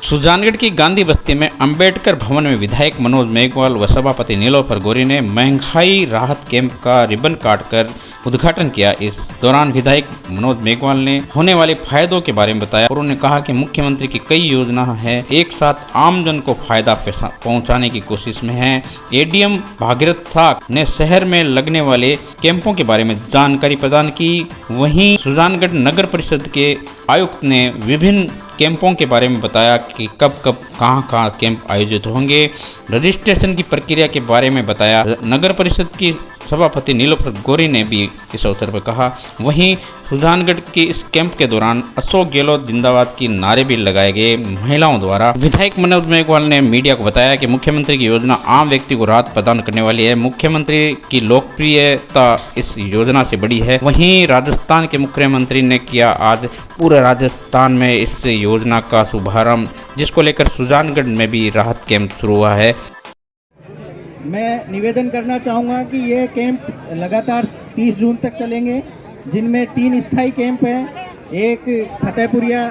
सुजानगढ़ की गांधी बस्ती में अंबेडकर भवन में विधायक मनोज मेघवाल व सभापति नीलोफर गोरी ने महंगाई राहत कैंप का रिबन काटकर उद्घाटन किया। इस दौरान विधायक मनोज मेघवाल ने होने वाले फायदों के बारे में बताया और उन्होंने कहा कि मुख्यमंत्री की कई योजना है, एक साथ आमजन को फायदा पहुंचाने की कोशिश में है। एडीएम भागीरथ साख ने शहर में लगने वाले कैंपों के बारे में जानकारी प्रदान की। वहीं सुजानगढ़ नगर परिषद के आयुक्त ने विभिन्न कैंपों के बारे में बताया कि कब कब कहां कैंप आयोजित होंगे। रजिस्ट्रेशन की प्रक्रिया के बारे में बताया। नगर परिषद की सभापति नीलोफर गोरी ने भी इस अवसर पर कहा। वहीं सुजानगढ़ के इस कैंप के दौरान अशोक गहलोत जिंदाबाद की नारे भी लगाए गए महिलाओं द्वारा। विधायक मनोज मेघवाल ने मीडिया को बताया कि मुख्यमंत्री की योजना आम व्यक्ति को राहत प्रदान करने वाली है। मुख्यमंत्री की लोकप्रियता इस योजना से बड़ी है। वहीं राजस्थान के मुख्यमंत्री ने किया आज पूरे राजस्थान में इस योजना का शुभारंभ, जिसको लेकर सुजानगढ़ में भी राहत कैंप शुरू हुआ है। मैं निवेदन करना चाहूँगा कि ये कैंप लगातार 30 जून तक चलेंगे, जिनमें 3 स्थायी कैंप हैं। एक फतेहपुरिया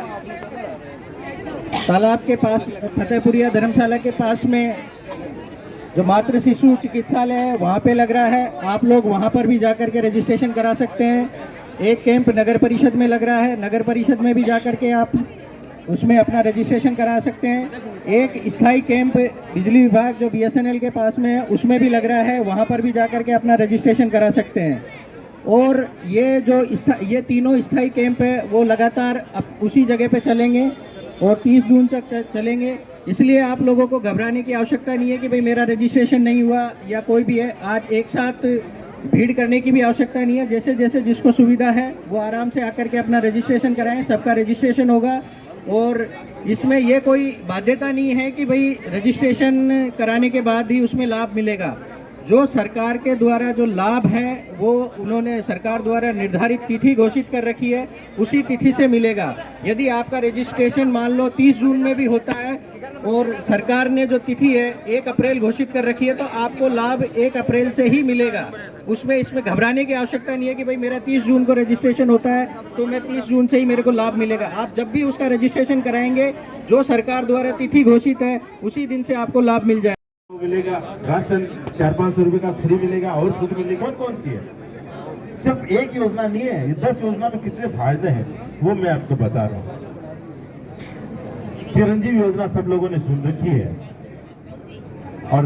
तालाब के पास, फतेहपुरिया धर्मशाला के पास में जो मातृ शिशु चिकित्सालय है वहाँ पे लग रहा है। आप लोग वहाँ पर भी जाकर के रजिस्ट्रेशन करा सकते हैं। एक कैंप नगर परिषद में लग रहा है, नगर परिषद में भी जाकर के आप उसमें अपना रजिस्ट्रेशन करा सकते हैं। एक स्थायी कैंप बिजली विभाग जो बीएसएनएल के पास में है उसमें भी लग रहा है, वहाँ पर भी जाकर के अपना रजिस्ट्रेशन करा सकते हैं। और ये तीनों स्थायी कैंप है वो लगातार उसी जगह पे चलेंगे और 30 जून तक चलेंगे। इसलिए आप लोगों को घबराने की आवश्यकता नहीं है कि भाई मेरा रजिस्ट्रेशन नहीं हुआ या कोई भी है। आज एक साथ भीड़ करने की भी आवश्यकता नहीं है। जैसे जैसे जिसको सुविधा है वो आराम से आकर के अपना रजिस्ट्रेशन कराएं। सबका रजिस्ट्रेशन होगा और इसमें ये कोई बाध्यता नहीं है कि भाई रजिस्ट्रेशन कराने के बाद ही उसमें लाभ मिलेगा। जो सरकार के द्वारा जो लाभ है वो उन्होंने सरकार द्वारा निर्धारित तिथि घोषित कर रखी है, उसी तिथि से मिलेगा। यदि आपका रजिस्ट्रेशन मान लो 30 जून में भी होता है और सरकार ने जो तिथि है 1 अप्रैल घोषित कर रखी है, तो आपको लाभ 1 अप्रैल से ही मिलेगा। इसमें घबराने की आवश्यकता नहीं है कि भाई मेरा 30 जून को रजिस्ट्रेशन होता है तो मैं 30 जून से ही मेरे को लाभ मिलेगा। आप जब भी उसका रजिस्ट्रेशन कराएंगे जो सरकार द्वारा तिथि घोषित है उसी दिन से आपको लाभ मिल जाएगा। मिलेगा राशन 400-500 रुपए का फ्री मिलेगा और छूट मिलेगी। कौन सी है? सिर्फ एक योजना नहीं है, ये 10 योजना में कितने फायदे हैं वो मैं आपको बता रहा हूँ। चिरंजीवी योजना सब लोगों ने सुन रखी है और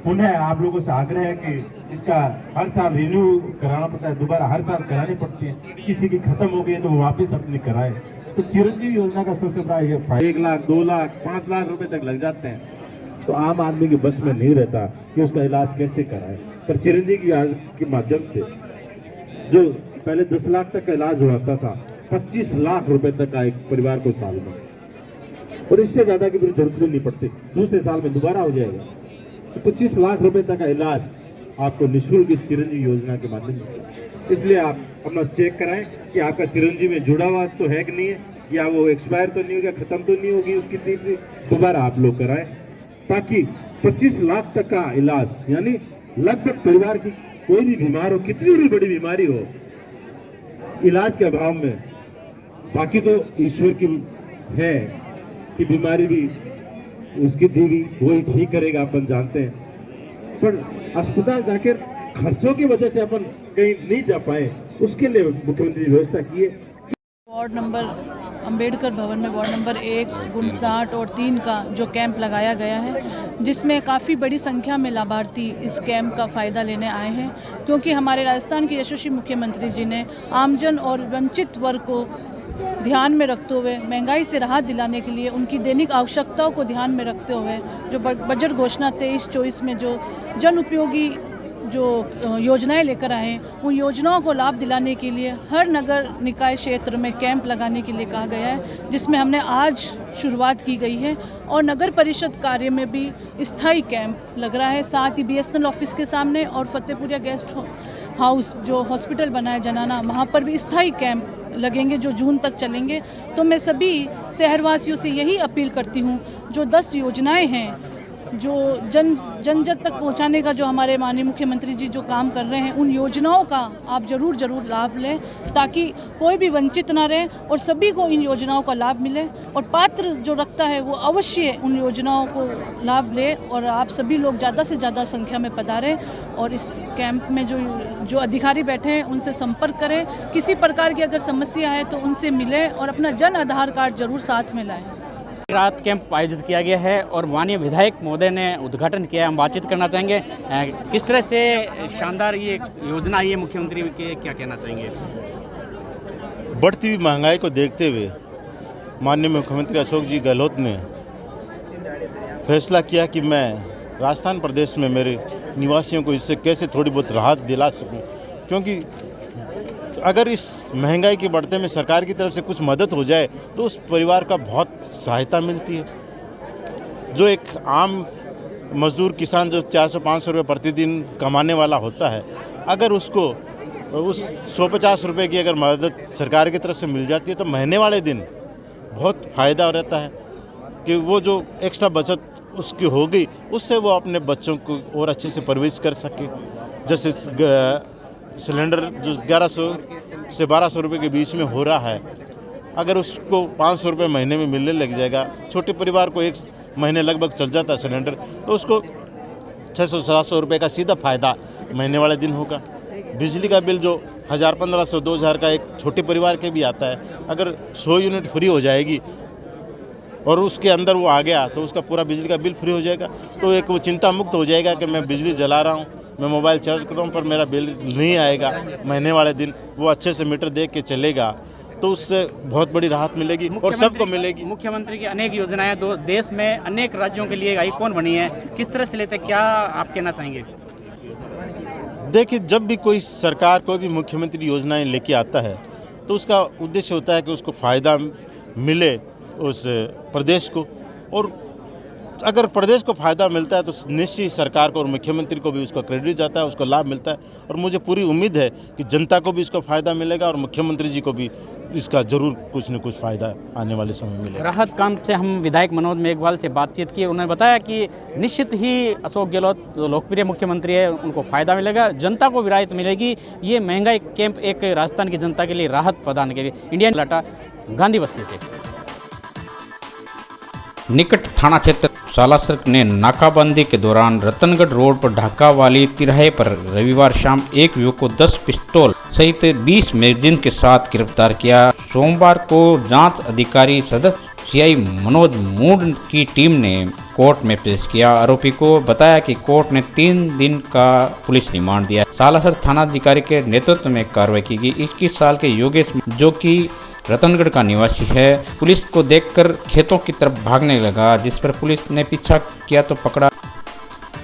पुनः आप लोगों से आग्रह है कि इसका हर साल रिन्यू कराना पड़ता है, दोबारा हर साल करानी पड़ती है। किसी की खत्म हो गई तो वो वापस अपनी कराए। तो चिरंजीवी योजना का सबसे बड़ा ये 1 लाख 2 लाख 5 लाख रुपए तक लग जाते हैं, तो आम आदमी की बस में नहीं रहता कि उसका इलाज कैसे कराए। पर चिरंजीवी के माध्यम से जो पहले 10 लाख तक का इलाज होता था, 25 लाख रुपए तक का एक परिवार को साल में, और इससे ज्यादा की जरूरत भी नहीं पड़ती। दूसरे साल में दोबारा हो जाएगा। तो 25 लाख रुपए तक का इलाज आपको निःशुल्क इस चिरंजीवी योजना के माध्यम से। इसलिए आप अपना चेक कराएं कि आपका चिरंजीवी में जुड़ा हुआ तो है कि नहीं है, या वो एक्सपायर तो नहीं होगा, खत्म तो नहीं होगी उसकी तिथि, दोबारा आप लोग कराएं, ताकि 25 लाख तक का इलाज, यानी लगभग परिवार की कोई भी बीमार हो, कितनी भी बड़ी बीमारी हो, इलाज के अभाव में, बाकी तो ईश्वर की है कि बीमारी भी उसकी दी गई वही ठीक करेगा, अपन जानते हैं। पर अस्पताल जाकर खर्चों की वजह से अपन कहीं नहीं जा पाए, उसके लिए मुख्यमंत्री ने व्यवस्था की है। वार्ड नंबर अंबेडकर भवन में वार्ड नंबर 1, 59 और 3 का जो कैंप लगाया गया है, जिसमें काफ़ी बड़ी संख्या में लाभार्थी इस कैंप का फ़ायदा लेने आए हैं, क्योंकि हमारे राजस्थान के यशस्वी मुख्यमंत्री जी ने आमजन और वंचित वर्ग को ध्यान में रखते हुए महंगाई से राहत दिलाने के लिए उनकी दैनिक आवश्यकताओं को ध्यान में रखते हुए जो बजट घोषणा 23-24 में जो जन उपयोगी जो योजनाएं लेकर आए हैं, उन योजनाओं को लाभ दिलाने के लिए हर नगर निकाय क्षेत्र में कैंप लगाने के लिए कहा गया है, जिसमें हमने आज शुरुआत की गई है। और नगर परिषद कार्य में भी स्थायी कैंप लग रहा है, साथ ही बीएसएनएल ऑफिस के सामने और फतेहपुरिया गेस्ट हाउस जो हॉस्पिटल बना है जनाना, वहाँ पर भी स्थायी कैंप लगेंगे जो जून तक चलेंगे। तो मैं सभी शहरवासियों से यही अपील करती हूँ, जो 10 योजनाएँ हैं जो जन जन तक पहुंचाने का जो हमारे माननीय मुख्यमंत्री जी जो काम कर रहे हैं, उन योजनाओं का आप ज़रूर लाभ लें, ताकि कोई भी वंचित ना रहे और सभी को इन योजनाओं का लाभ मिले। और पात्र जो रखता है वो अवश्य उन योजनाओं को लाभ ले। और आप सभी लोग ज़्यादा से ज़्यादा संख्या में पधारें और इस कैंप में जो अधिकारी बैठे हैं उनसे संपर्क करें। किसी प्रकार की अगर समस्या है तो उनसे मिलें और अपना जन आधार कार्ड जरूर साथ में लाएं। राहत कैंप आयोजित किया गया है और माननीय विधायक महोदय ने उद्घाटन किया। हम बातचीत करना चाहेंगे किस तरह से शानदार ये योजना आई है मुख्यमंत्री के, क्या कहना चाहेंगे? बढ़ती हुई महंगाई को देखते हुए माननीय मुख्यमंत्री अशोक जी गहलोत ने फैसला किया कि मैं राजस्थान प्रदेश में मेरे निवासियों को इससे कैसे थोड़ी बहुत राहत दिला सकूं, क्योंकि अगर इस महंगाई के बढ़ते में सरकार की तरफ से कुछ मदद हो जाए तो उस परिवार का बहुत सहायता मिलती है। जो एक आम मजदूर किसान जो 400-500 रुपये प्रतिदिन कमाने वाला होता है, अगर उसको उस 150 रुपये की अगर मदद सरकार की तरफ से मिल जाती है तो महीने वाले दिन बहुत फ़ायदा रहता है कि वो जो एक्स्ट्रा बचत उसकी हो गई उससे वो अपने बच्चों को और अच्छे से परवरिश कर सके। जैसे सिलेंडर जो 1100 से 1200 रुपये के बीच में हो रहा है, अगर उसको 500 रुपये महीने में मिलने लग जाएगा, छोटे परिवार को एक महीने लगभग चल जाता है सिलेंडर, तो उसको 600-700 रुपये का सीधा फ़ायदा महीने वाले दिन होगा। बिजली का बिल जो 1000-1500-2000 का एक छोटे परिवार के भी आता है, अगर 100 यूनिट फ्री हो जाएगी और उसके अंदर वो आ गया तो उसका पूरा बिजली का बिल फ्री हो जाएगा। तो एक वो चिंता मुक्त हो जाएगा कि मैं बिजली जला रहा हूँ, मैं मोबाइल चार्ज कर रहा हूँ पर मेरा बिल नहीं आएगा महीने वाले दिन, वो अच्छे से मीटर देख के चलेगा, तो उससे बहुत बड़ी राहत मिलेगी और सबको मिलेगी। मुख्यमंत्री की अनेक योजनाएं देश में अनेक राज्यों के लिए आइकॉन बनी है, किस तरह से लेते, क्या आप कहना चाहेंगे? देखिए, जब भी कोई सरकार कोई भी मुख्यमंत्री योजनाएं लेके आता है तो उसका उद्देश्य होता है कि उसको फ़ायदा मिले उस प्रदेश को, और अगर प्रदेश को फ़ायदा मिलता है तो निश्चित सरकार को और मुख्यमंत्री को भी उसका क्रेडिट जाता है, उसको लाभ मिलता है। और मुझे पूरी उम्मीद है कि जनता को भी इसका फ़ायदा मिलेगा और मुख्यमंत्री जी को भी इसका ज़रूर कुछ न कुछ फ़ायदा आने वाले समय मिलेगा। राहत कैंप से हम विधायक मनोज मेघवाल से बातचीत की, उन्होंने बताया कि निश्चित ही अशोक गहलोत लोकप्रिय मुख्यमंत्री है, उनको फ़ायदा मिलेगा, जनता को भी राहत मिलेगी। ये महंगाई कैंप एक राजस्थान की जनता के लिए राहत प्रदान करेगी। इंडियन लाटा गांधी बस्ती से निकट थाना क्षेत्र सालासर ने नाकाबंदी के दौरान रतनगढ़ रोड पर ढाका वाली तिराहे पर रविवार शाम एक युवक को 10 पिस्तौल सहित 20 मैगजीन के साथ गिरफ्तार किया। सोमवार को जांच अधिकारी सदस्य सीआई मनोज मूड की टीम ने कोर्ट में पेश किया। आरोपी को बताया कि कोर्ट ने 3 दिन का पुलिस रिमांड दिया। सालासर थानाधिकारी के नेतृत्व में कार्रवाई की गई। 21 साल के योगेश, जो कि रतनगढ़ का निवासी है, पुलिस को देखकर खेतों की तरफ भागने लगा, जिस पर पुलिस ने पीछा किया तो पकड़ा।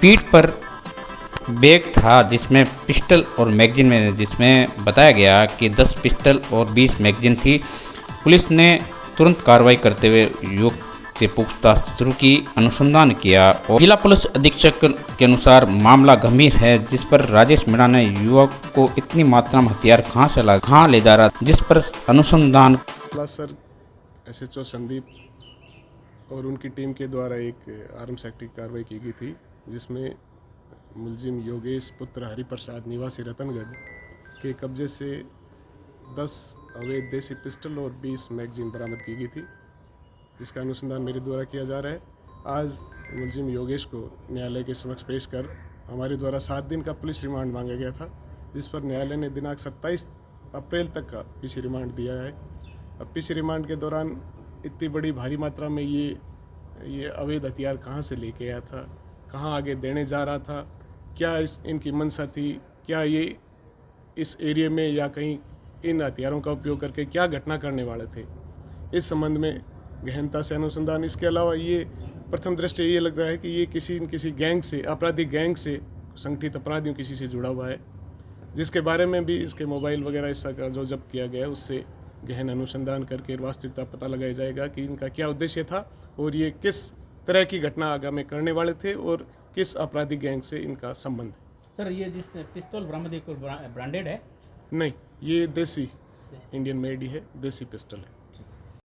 पीठ पर बैग था जिसमें पिस्टल और मैगजीन में, जिसमें बताया गया कि 10 पिस्टल और 20 मैगजीन थी। पुलिस ने तुरंत कार्रवाई करते हुए युवक से पूछताछ शुरू की, अनुसंधान किया और जिला पुलिस अधीक्षक के अनुसार मामला गंभीर है, जिस पर राजेश मीणा ने युवक को इतनी मात्रा में हथियार कहाँ ले जा रहा, जिस पर अनुसंधान सर SHO संदीप और उनकी टीम के द्वारा एक आर्म्स एक्ट की कार्रवाई की गई थी, जिसमें मुलजिम योगेश पुत्र हरिप्रसाद निवासी रतनगढ़ के कब्जे से 10 अवैध देसी पिस्टल और 20 मैगजीन बरामद की गई थी, जिसका अनुसंधान मेरे द्वारा किया जा रहा है। आज मुलजिम योगेश को न्यायालय के समक्ष पेश कर हमारे द्वारा 7 दिन का पुलिस रिमांड मांगा गया था, जिस पर न्यायालय ने दिनांक 27 अप्रैल तक का पीसी रिमांड दिया है। अब पीसी रिमांड के दौरान इतनी बड़ी भारी मात्रा में ये अवैध हथियार कहाँ से लेके आया था, कहाँ आगे देने जा रहा था, क्या इनकी मंशा थी, क्या ये इस एरिया में या कहीं इन हथियारों का उपयोग करके क्या घटना करने वाले थे, इस संबंध में गहनता से अनुसंधान। इसके अलावा ये प्रथम दृष्टया ये लग रहा है कि ये किसी गैंग से, आपराधिक गैंग से, संगठित अपराधियों किसी से जुड़ा हुआ है, जिसके बारे में भी इसके मोबाइल वगैरह इसका का जो जब्त किया गया है उससे गहन अनुसंधान करके वास्तविकता पता लगाया जाएगा कि इनका क्या उद्देश्य था और ये किस तरह की घटना आगामी करने वाले थे और किस आपराधिक गैंग से इनका संबंध है। सर, ये जिस पिस्तौल बरामद ब्रांडेड है? नहीं, ये देसी इंडियन मेड ही है, देसी पिस्टल है।